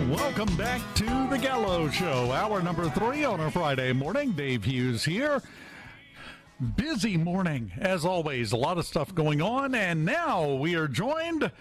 Welcome back to the Gallo Show, hour number 3 on a Friday morning. Dave Hughes here. Busy morning, as always. A lot of stuff going on, and now we are joined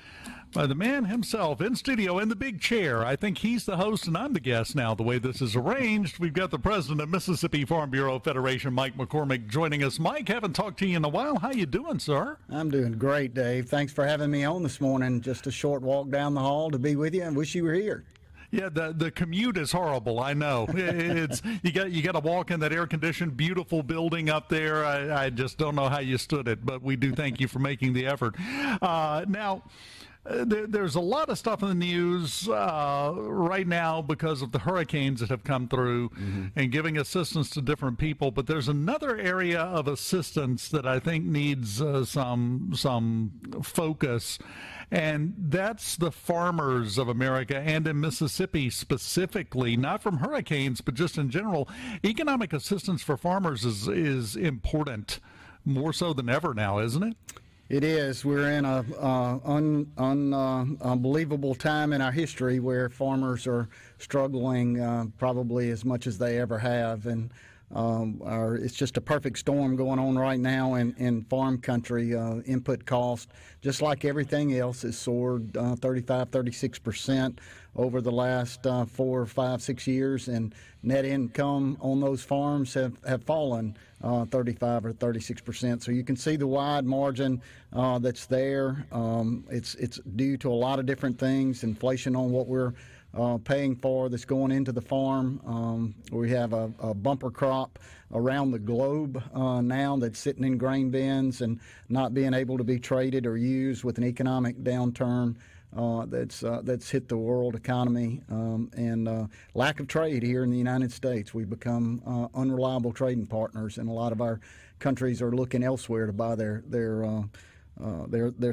by the man himself in studio in the big chair. I think he's the host and I'm the guest now, the way this is arranged. We've got the president of Mississippi Farm Bureau Federation, Mike McCormick, joining us. Mike, haven't talked to you in a while. How you doing, sir? I'm doing great, Dave. Thanks for having me on this morning. Just a short walk down the hall to be with you, and wish you were here. Yeah, the commute is horrible. I know. It's you got to walk in that air conditioned, beautiful building up there. I just don't know how you stood it, but we do thank you for making the effort. Now. There's a lot of stuff in the news right now because of the hurricanes that have come through and giving assistance to different people. But there's another area of assistance that I think needs some focus, and that's the farmers of America, and in Mississippi specifically, not from hurricanes, but just in general. Economic assistance for farmers is important, more so than ever now, isn't it? It is. We're in a unbelievable time in our history where farmers are struggling probably as much as they ever have, and it's just a perfect storm going on right now in farm country. Input cost, just like everything else, has soared 35-36% over the last 4, 5, 6 years, and net income on those farms have fallen 35 or 36%. So you can see the wide margin that's there. It's due to a lot of different things, inflation on what we're paying for that's going into the farm. We have a bumper crop around the globe now that's sitting in grain bins and not being able to be traded or used with an economic downturn that's hit the world economy, and lack of trade here in the United States. We've become unreliable trading partners, and a lot of our countries are looking elsewhere to buy their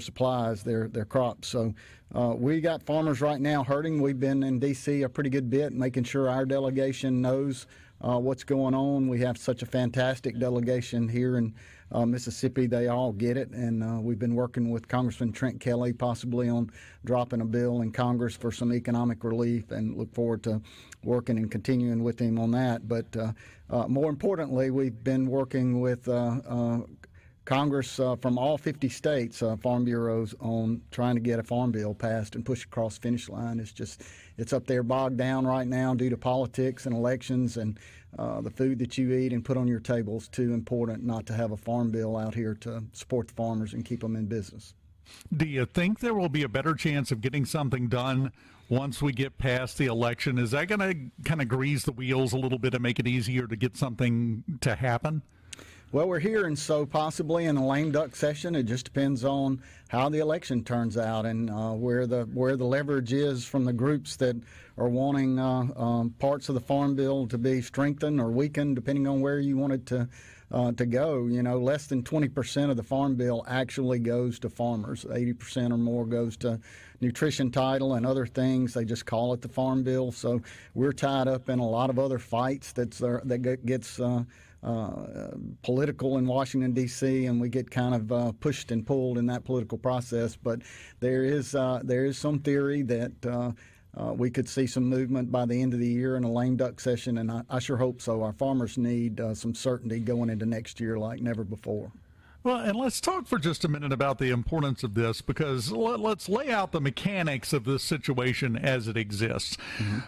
supplies, their crops. So we got farmers right now hurting. We've been in D.C. a pretty good bit, making sure our delegation knows what's going on. We have such a fantastic delegation here in Mississippi. They all get it, and we've been working with Congressman Trent Kelly possibly on dropping a bill in Congress for some economic relief, and look forward to working and continuing with him on that. But more importantly, we've been working with Congress from all 50 states, farm bureaus, on trying to get a farm bill passed and push across the finish line. It's up there bogged down right now due to politics and elections, and the food that you eat and put on your table is too important not to have a farm bill out here to support the farmers and keep them in business. Do you think there will be a better chance of getting something done once we get past the election? Is that going to kind of grease the wheels a little bit and make it easier to get something to happen? Well, we're hearing so possibly in the lame duck session. It just depends on how the election turns out and where the leverage is from the groups that are wanting parts of the farm bill to be strengthened or weakened, depending on where you want it to go. You know, less than 20% of the farm bill actually goes to farmers. 80% or more goes to nutrition title and other things. They just call it the farm bill. So we're tied up in a lot of other fights that gets political in Washington, D.C., and we get kind of pushed and pulled in that political process. But there is some theory that we could see some movement by the end of the year in a lame duck session, and I sure hope so. Our farmers need some certainty going into next year like never before. Well, and let's talk for just a minute about the importance of this, because let's lay out the mechanics of this situation as it exists.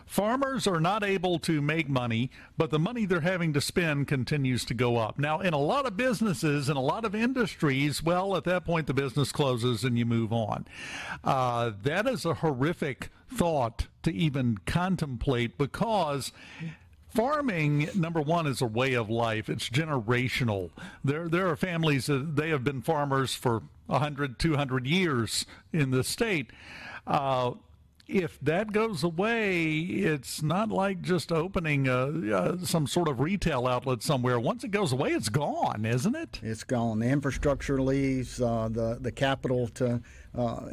Farmers are not able to make money, but the money they're having to spend continues to go up. Now, in a lot of businesses and a lot of industries, well, at that point, the business closes and you move on. That is a horrific thought to even contemplate, because farming, number one, is a way of life. It's generational. There are families that they have been farmers for 100, 200 years in the state. If that goes away, it's not like just opening some sort of retail outlet somewhere. Once it goes away, it's gone, isn't it? It's gone. The infrastructure leaves, the capital to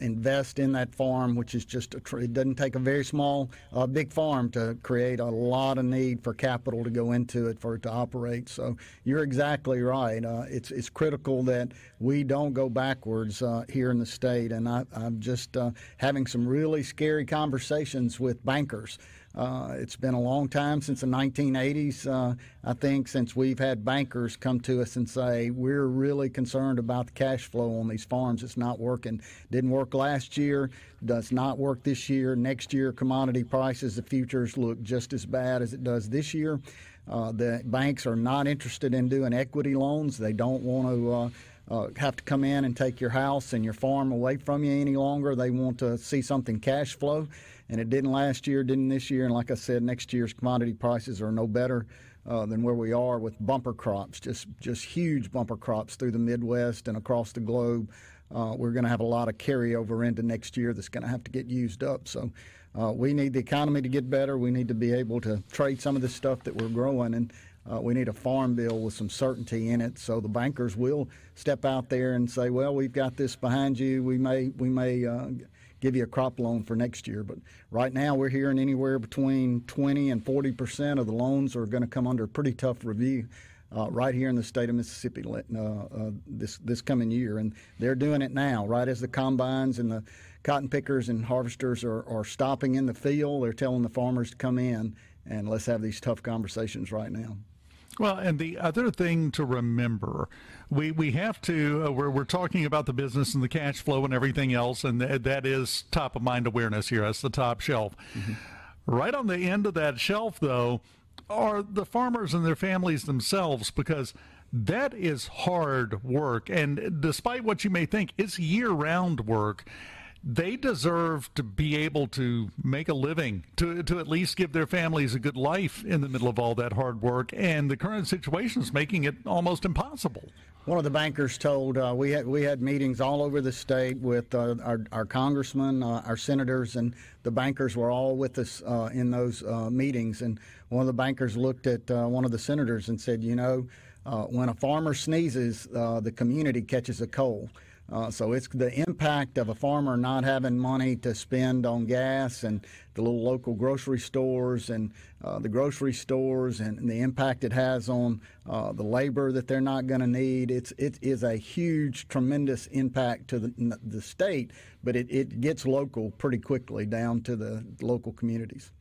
invest in that farm, which is just it doesn't take a very small, big farm to create a lot of need for capital to go into it for it to operate. So you're exactly right. It's critical that we don't go backwards here in the state. And I'm just having some really scary conversations with bankers. It's been a long time since the 1980s, I think, since we've had bankers come to us and say, we're really concerned about the cash flow on these farms. It's not working. Didn't work last year, does not work this year. Next year, commodity prices, the futures look just as bad as it does this year. The banks are not interested in doing equity loans. They don't want to have to come in and take your house and your farm away from you any longer. They want to see something cash flow. And it didn't last year, didn't this year. And like I said, next year's commodity prices are no better than where we are with bumper crops, just huge bumper crops through the Midwest and across the globe. We're going to have a lot of carryover into next year that's going to have to get used up. So we need the economy to get better. We need to be able to trade some of this stuff that we're growing. And we need a farm bill with some certainty in it, so the bankers will step out there and say, well, we've got this behind you. We may give you a crop loan for next year. But right now we're hearing anywhere between 20 and 40% of the loans are going to come under pretty tough review right here in the state of Mississippi this coming year. And they're doing it now, right as the combines and the cotton pickers and harvesters are stopping in the field. They're telling the farmers to come in and let's have these tough conversations right now. Well, and the other thing to remember, we have to, we're talking about the business and the cash flow and everything else, and that is top of mind awareness here. That's the top shelf. Mm-hmm. Right on the end of that shelf, though, are the farmers and their families themselves, because that is hard work. And despite what you may think, it's year-round work. They deserve to be able to make a living, to at least give their families a good life in the middle of all that hard work. And the current situation is making it almost impossible. One of the bankers told we had meetings all over the state with our congressmen, our senators, and the bankers were all with us in those meetings. And one of the bankers looked at one of the senators and said, when a farmer sneezes, the community catches a cold. So it's the impact of a farmer not having money to spend on gas and the little local grocery stores and the grocery stores and the impact it has on the labor that they're not going to need. It is a huge, tremendous impact to the state, but it gets local pretty quickly down to the local communities.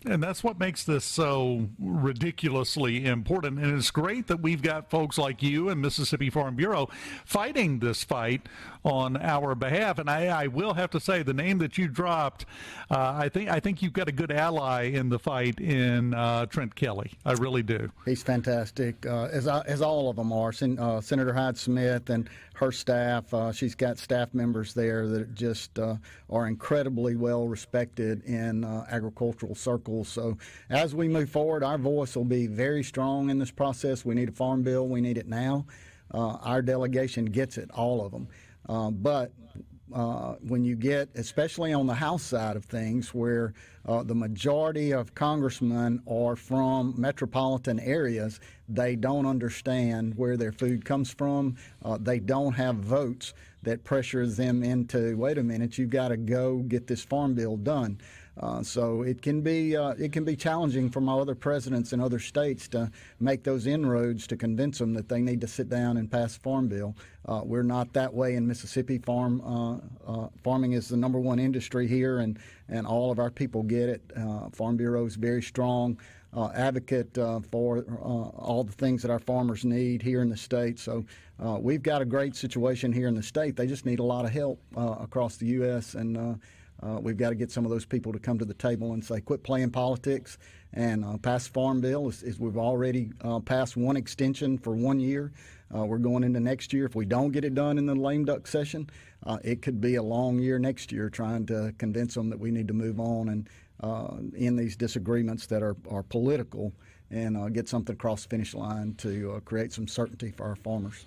And that's what makes this so ridiculously important. And it's great that we've got folks like you and Mississippi Farm Bureau fighting this fight on our behalf. And I will have to say, the name that you dropped, I think you've got a good ally in the fight in Trent Kelly. I really do. He's fantastic, as all of them are. Senator Hyde Smith and her staff. She's got staff members there that just are incredibly well respected in agricultural circles. So as we move forward, our voice will be very strong in this process. We need a farm bill. We need it now. Our delegation gets it, all of them. But when you get, especially on the House side of things, where the majority of congressmen are from metropolitan areas, they don't understand where their food comes from. They don't have votes that pressures them into, wait a minute, you've got to go get this farm bill done. So it can be challenging for my other presidents in other states to make those inroads to convince them that they need to sit down and pass a farm bill. We're not that way in Mississippi. Farming is the number one industry here, and all of our people get it. Farm Bureau is very strong advocate for all the things that our farmers need here in the state. So we've got a great situation here in the state. They just need a lot of help across the U.S., and we've got to get some of those people to come to the table and say, quit playing politics and pass a farm bill. We've already passed one extension for 1 year. We're going into next year. If we don't get it done in the lame duck session, it could be a long year next year trying to convince them that we need to move on and end these disagreements that are political and get something across the finish line to create some certainty for our farmers.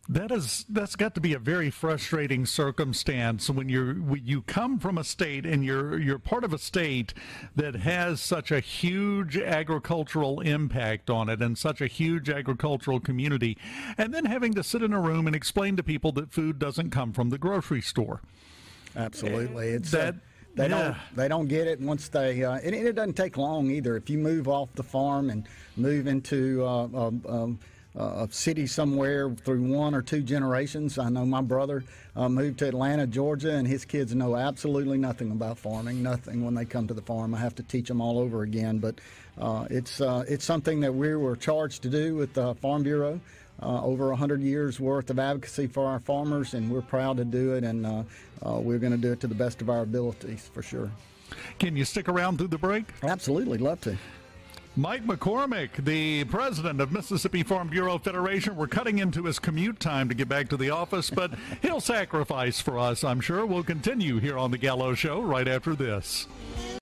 That's got to be a very frustrating circumstance when you come from a state and you're part of a state that has such a huge agricultural impact on it and such a huge agricultural community, and then having to sit in a room and explain to people that food doesn't come from the grocery store. Absolutely. It's that. They don't get it once they and it doesn't take long either. If you move off the farm and move into a city somewhere through 1 or 2 generations. I know my brother moved to Atlanta, Georgia, and his kids know absolutely nothing about farming, nothing when they come to the farm. I have to teach them all over again. But it's something that we were charged to do with the Farm Bureau. Over 100 years worth of advocacy for our farmers, and we're proud to do it, and we're going to do it to the best of our abilities for sure. Can you stick around through the break? Absolutely, love to. Mike McCormick, the president of Mississippi Farm Bureau Federation. We're cutting into his commute time to get back to the office, but he'll sacrifice for us, I'm sure. We'll continue here on the Gallo Show right after this.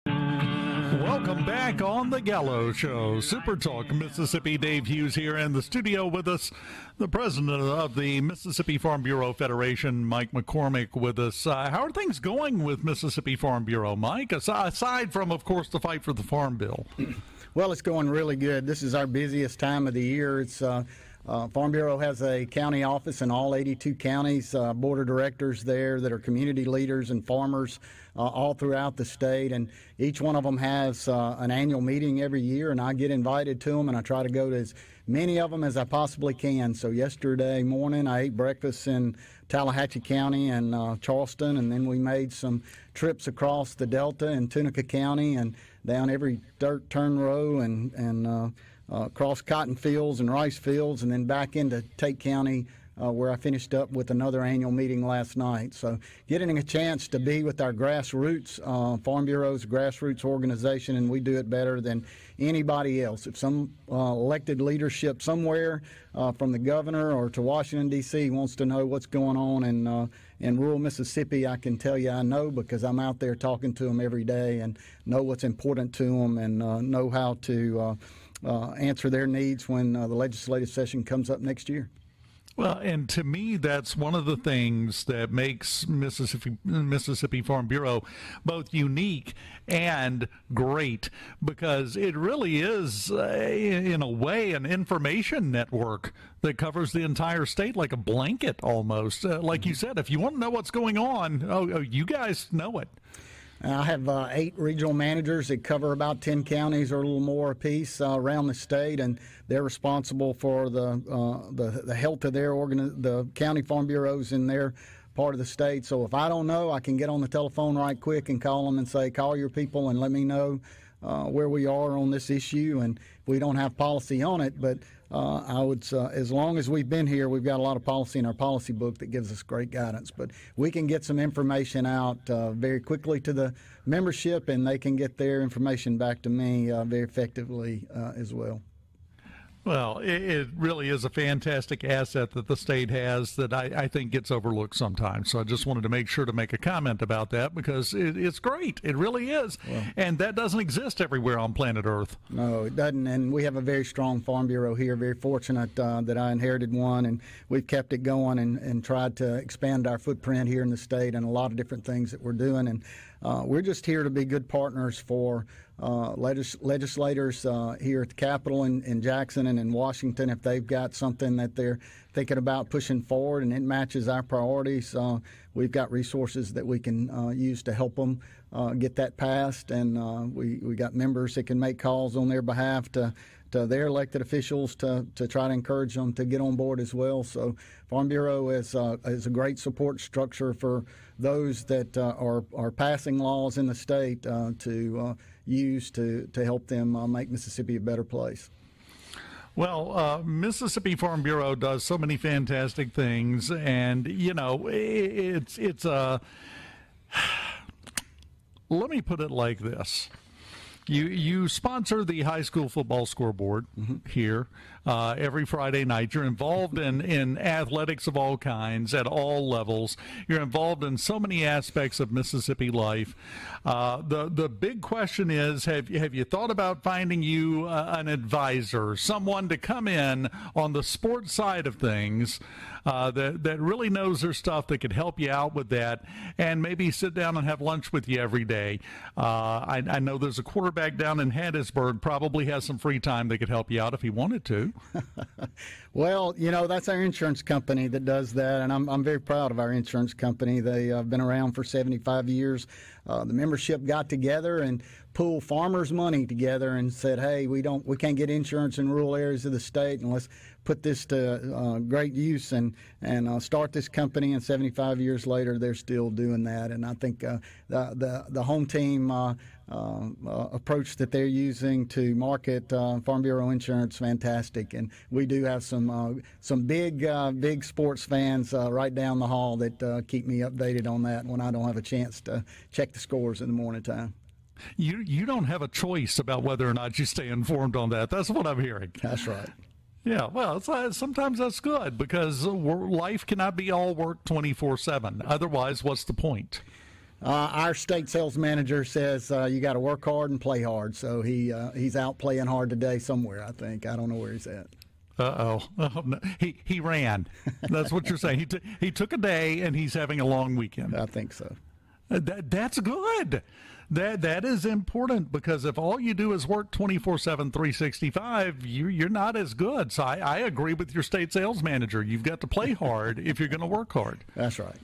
Welcome back on the Gallo Show. SuperTalk Mississippi. Dave Hughes here in the studio with us. The president of the Mississippi Farm Bureau Federation, Mike McCormick, with us. How are things going with Mississippi Farm Bureau, Mike, aside from, of course, the fight for the Farm Bill? Well, it's going really good. This is our busiest time of the year. It's Farm Bureau has a county office in all 82 counties, board of directors there that are community leaders and farmers all throughout the state, and each one of them has an annual meeting every year, and I get invited to them, and I try to go to as many of them as I possibly can. So yesterday morning I ate breakfast in Tallahatchie County and Charleston, and then we made some trips across the Delta in Tunica County and down every dirt turn row and across cotton fields and rice fields, and then back into Tate County where I finished up with another annual meeting last night. So getting a chance to be with our grassroots, Farm Bureau's grassroots organization, and we do it better than anybody else. If some elected leadership somewhere from the governor or to Washington, D.C. wants to know what's going on in rural Mississippi, I can tell you I know, because I'm out there talking to them every day and know what's important to them and know how to answer their needs when the legislative session comes up next year. Well, and to me, that's one of the things that makes Mississippi Farm Bureau both unique and great, because it really is, in a way, an information network that covers the entire state like a blanket almost. Like you said, if you want to know what's going on, you guys know it. I have 8 regional managers that cover about 10 counties or a little more apiece around the state, and they're responsible for the health of the county farm bureaus in their part of the state. So if I don't know, I can get on the telephone right quick and call them and say, call your people and let me know where we are on this issue. And we don't have policy on it, but I would, as long as we've been here, we've got a lot of policy in our policy book that gives us great guidance. But we can get some information out very quickly to the membership, and they can get their information back to me very effectively as well. Well, it really is a fantastic asset that the state has that I think gets overlooked sometimes. So I just wanted to make sure to make a comment about that, because it's great. It really is. Well, and that doesn't exist everywhere on planet Earth. No, it doesn't. And we have a very strong Farm Bureau here. Very fortunate that I inherited one, and we've kept it going and tried to expand our footprint here in the state and a lot of different things that we're doing. And we're just here to be good partners for legislators here at the Capitol in Jackson and in Washington. If they've got something that they're thinking about pushing forward and it matches our priorities, we've got resources that we can use to help them get that passed. And we got members that can make calls on their behalf to their elected officials to try to encourage them to get on board as well. So Farm Bureau is a great support structure for those that are passing laws in the state to use to help them make Mississippi a better place. Well, Mississippi Farm Bureau does so many fantastic things, and it's let me put it like this. You sponsor the high school football scoreboard here every Friday night. You're involved in athletics of all kinds at all levels. You're involved in so many aspects of Mississippi life. The big question is, have you thought about finding you an advisor, someone to come in on the sports side of things that really knows their stuff, that could help you out with that, and maybe sit down and have lunch with you every day. I know there's a quarterback down in Hattiesburg, probably has some free time that could help you out if he wanted to. Well, that's our insurance company that does that, and I'm very proud of our insurance company. They have been around for 75 years. The membership got together and pooled farmers' money together and said, hey, we can't get insurance in rural areas of the state, and let's put this to great use and start this company. And 75 years later, they're still doing that. And I think the home team approach that they're using to market Farm Bureau insurance, fantastic. And we do have some big sports fans right down the hall that keep me updated on that when I don't have a chance to check the scores in the morning time. You don't have a choice about whether or not you stay informed on that. That's what I'm hearing. That's right. Yeah, well, sometimes that's good because life cannot be all work 24/7. Otherwise, what's the point? Our state sales manager says you got to work hard and play hard. So he's out playing hard today somewhere, I think. I don't know where he's at. Oh, no. He ran. That's what you're saying. He took a day and he's having a long weekend. I think so. That's good. That is important because if all you do is work 24/7, 365, you're not as good. So I agree with your state sales manager. You've got to play hard if you're going to work hard. That's right.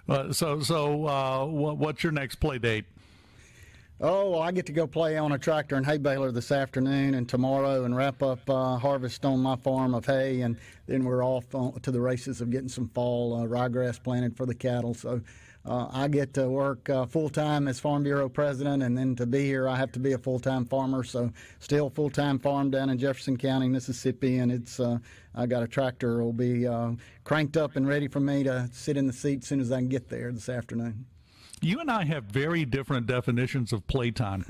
What's your next play date? Oh, I get to go play on a tractor and hay baler this afternoon and tomorrow and wrap up harvest on my farm of hay, and then we're off to the races of getting some fall ryegrass planted for the cattle. So I get to work full-time as Farm Bureau president, and then to be here I have to be a full-time farmer. So still full-time farm down in Jefferson County, Mississippi, and it's I got a tractor will be cranked up and ready for me to sit in the seat as soon as I can get there this afternoon. You and I have very different definitions of playtime.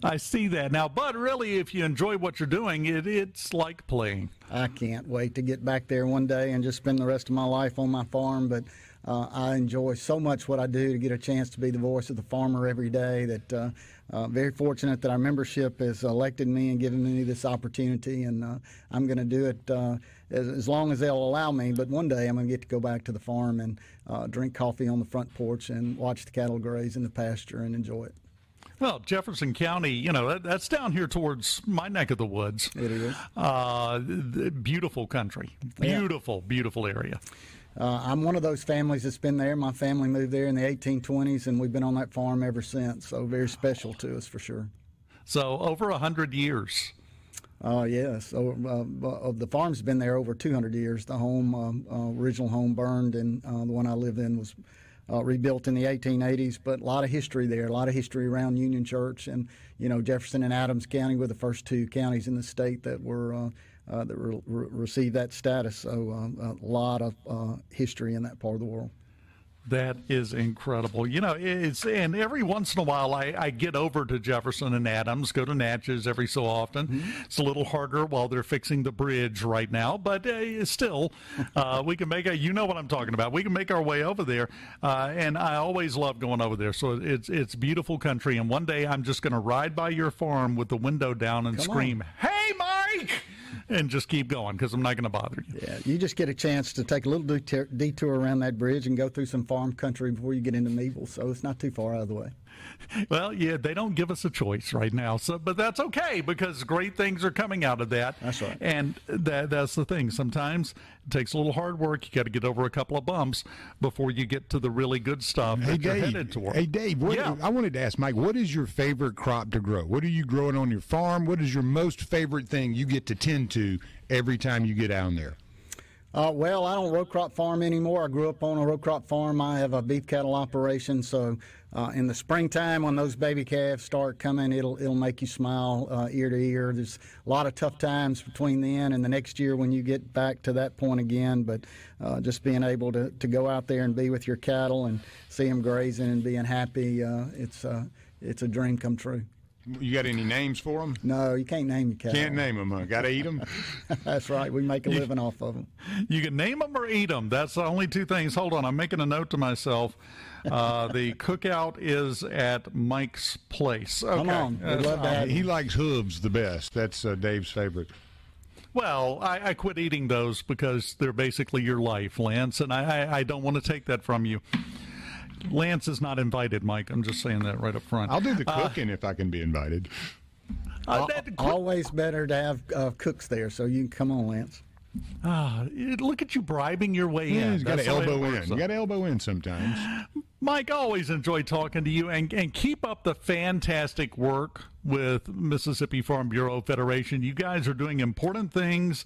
I see that now, but really, if you enjoy what you're doing, it's like playing. I can't wait to get back there one day and just spend the rest of my life on my farm, but I enjoy so much what I do to get a chance to be the voice of the farmer every day that very fortunate that our membership has elected me and given me this opportunity, and I'm going to do it as long as they'll allow me. But one day I'm going to get to go back to the farm and drink coffee on the front porch and watch the cattle graze in the pasture and enjoy it. Well, Jefferson County, that's down here towards my neck of the woods. It is. Beautiful country. Beautiful, beautiful area. I'm one of those families that's been there. My family moved there in the 1820s, and we've been on that farm ever since. So very special to us for sure. So over 100 years. Yes. So, the farm's been there over 200 years. The home, original home burned, and the one I lived in was rebuilt in the 1880s. But a lot of history there, a lot of history around Union Church. And, Jefferson and Adams County were the first two counties in the state that were received that status. So a lot of history in that part of the world. That is incredible. And every once in a while I get over to Jefferson and Adams, go to Natchez every so often. Mm-hmm. It's a little harder while they're fixing the bridge right now, but still, we can make you know what I'm talking about. We can make our way over there, and I always love going over there. So it's beautiful country, and one day I'm just going to ride by your farm with the window down and scream, "Hey, Mike!" and just keep going because I'm not going to bother you. Yeah, you just get a chance to take a little detour around that bridge and go through some farm country before you get into Meadville, so it's not too far out of the way. Well, yeah, they don't give us a choice right now, but that's okay because great things are coming out of that. That's right. And that's the thing. Sometimes it takes a little hard work. You got to get over a couple of bumps before you get to the really good stuff that you're headed toward. Hey, Dave, I wanted to ask Mike, what is your favorite crop to grow? What are you growing on your farm? What is your most favorite thing you get to tend to every time you get out there? Well, I don't row crop farm anymore. I grew up on a row crop farm. I have a beef cattle operation, so in the springtime when those baby calves start coming, it'll make you smile ear to ear. There's a lot of tough times between then and the next year when you get back to that point again, but just being able to go out there and be with your cattle and see them grazing and being happy, it's a dream come true. You got any names for them? No, you can't name your cattle. Can't name them, huh? Got to eat them? That's right. We make a living off of them. You can name them or eat them. That's the only two things. Hold on. I'm making a note to myself. The cookout is at Mike's place. Okay. Come on. We'd love to have he likes hooves the best. That's Dave's favorite. Well, I quit eating those because they're basically your life, Lance, and I don't want to take that from you. Lance is not invited, Mike. I'm just saying that right up front. I'll do the cooking if I can be invited. Always better to have cooks there, so you can come on, Lance. Look at you bribing your way in. You got to elbow in. You got to elbow in sometimes. Mike, I always enjoy talking to you, and keep up the fantastic work with Mississippi Farm Bureau Federation. You guys are doing important things,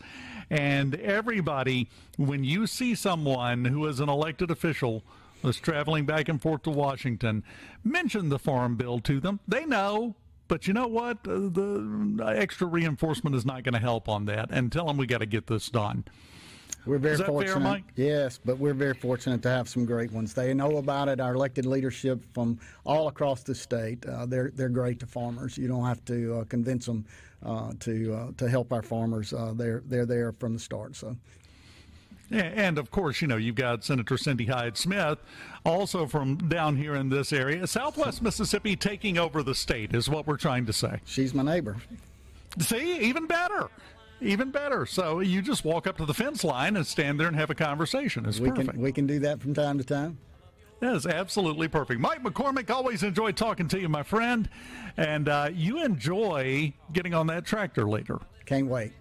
and everybody, when you see someone who is an elected official that's traveling back and forth to Washington, mention the Farm Bill to them. They know. But you know what? The extra reinforcement is not going to help on that. And tell them we got to get this done. We're very fortunate. Fair, Mike? Yes, but we're very fortunate to have some great ones. They know about it. Our elected leadership from all across the state, they're great to farmers. You don't have to convince them to help our farmers. They're there from the start. So. And, of course, you know, you've got Senator Cindy Hyde-Smith, also from down here in this area. Southwest Mississippi taking over the state is what we're trying to say. She's my neighbor. See, even better. Even better. So you just walk up to the fence line and stand there and have a conversation. It's perfect. We can do that from time to time. That is absolutely perfect. Mike McCormick, always enjoy talking to you, my friend. And you enjoy getting on that tractor later. Can't wait.